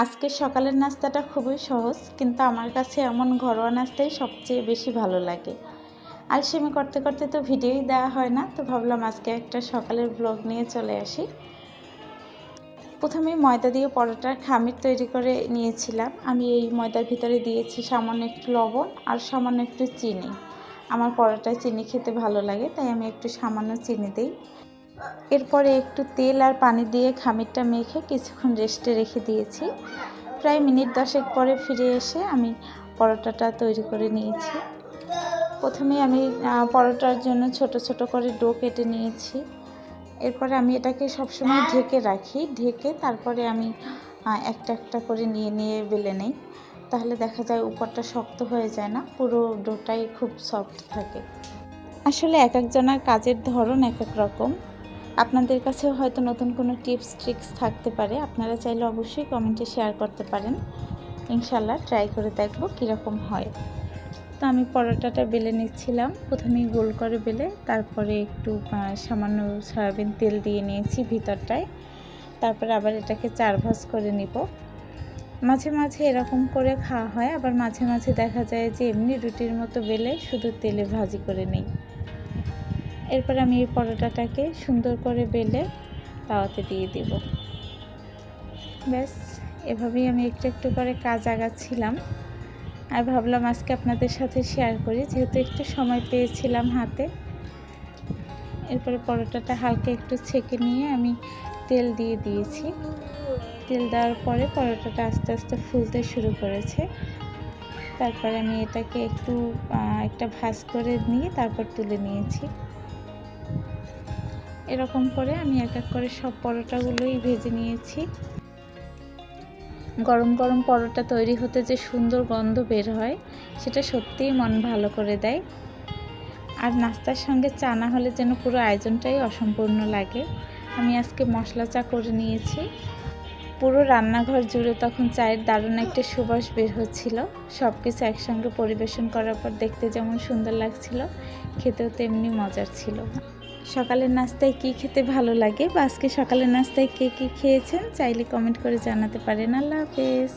আজকে সকালের নাস্তাটা খুবই সহজ, কিন্তু আমার কাছে এমন ঘরোয়া নাস্তাই সবচেয়ে বেশি ভালো লাগে। আলসেমি করতে করতে তো ভিডিওই দেওয়া হয় না, তো ভাবলাম আজকে একটা সকালের ব্লগ নিয়ে চলে আসি। প্রথমে ময়দা দিয়ে পরোটার খামির তৈরি করে নিয়েছিলাম। আমি এই ময়দার ভিতরে দিয়েছি সামান্য একটু লবণ আর সামান্য একটু চিনি। আমার পরোটায় চিনি খেতে ভালো লাগে, তাই আমি একটু সামান্য চিনি দিই। এরপরে একটু তেল আর পানি দিয়ে খামিরটা মেখে কিছুক্ষণ রেস্টে রেখে দিয়েছি। প্রায় মিনিট 10 পরে ফিরে এসে আমি পরোটাটা তৈরি করে নিয়েছি। প্রথমে আমি পরোটার জন্য ছোট ছোট করে ডো কেটে নিয়েছি। এরপরে আমি এটাকে সবসময় ঢেকে রাখি, ঢেকে তারপরে আমি একটা একটা করে নিয়ে নিয়ে বেলে নেই। তাহলে দেখা যায় উপরটা শক্ত হয়ে যায় না, পুরো ডোটাই খুব সফট থাকে। আসলে এক একজনের কাজের ধরন এক এক রকম। আপনাদের কাছেও হয়তো নতুন কোনো টিপস ট্রিক্স থাকতে পারে, আপনারা চাইলে অবশ্যই কমেন্টে শেয়ার করতে পারেন। ইনশাল্লাহ ট্রাই করে দেখব কীরকম হয়। তো আমি পরোটাটা বেলে নিচ্ছিলাম। প্রথমেই গোল করে বেলে তারপরে একটু সামান্য সয়াবিন তেল দিয়ে নিয়েছি ভিতরটায়। তারপরে আবার এটাকে 4 ভাঁজ করে নিব। মাঝে মাঝে এরকম করে খাওয়া হয়, আবার মাঝে মাঝে দেখা যায় যে এমনি রুটির মতো বেলে শুধু তেলে ভাজি করে নিই। এরপর আমি এই পরোটাটাকে সুন্দর করে বেলে তাওয়াতে দিয়ে দেব। ব্যাস, এভাবেই আমি একটু একটু করে কাজ আগাচ্ছিলাম। আর ভাবলাম আজকে আপনাদের সাথে শেয়ার করি, যেহেতু একটু সময় পেয়েছিলাম হাতে। এরপরে পরোটাটা হালকা একটু ছেঁকে নিয়ে আমি তেল দিয়ে দিয়েছি। তেল দেওয়ার পরে পরোটাটা আস্তে আস্তে ফুলতে শুরু করেছে। তারপরে আমি এটাকে একটু একটা ভাঁজ করে নিয়ে তারপর তুলে নিয়েছি। এরকম করে আমি এক এক করে সব পরোটাগুলোই ভেজে নিয়েছি। গরম গরম পরোটা তৈরি হতে যে সুন্দর গন্ধ বের হয়, সেটা সত্যিই মন ভালো করে দেয়। আর নাস্তার সঙ্গে চা না হলে যেন পুরো আয়োজনটাই অসম্পূর্ণ লাগে। আমি আজকে মশলা চা করে নিয়েছি। পুরো রান্নাঘর জুড়ে তখন চায়ের দারুণ একটা সুবাস বের হচ্ছিল। সব কিছু একসঙ্গে পরিবেশন করার পর দেখতে যেমন সুন্দর লাগছিল, খেতেও তেমনি মজার ছিল। সকালের নাস্তায় কী খেতে ভালো লাগে বা আজকে সকালের নাস্তায় কে কী খেয়েছেন চাইলে কমেন্ট করে জানাতে পারেন। আল্লাহ হাফেজ।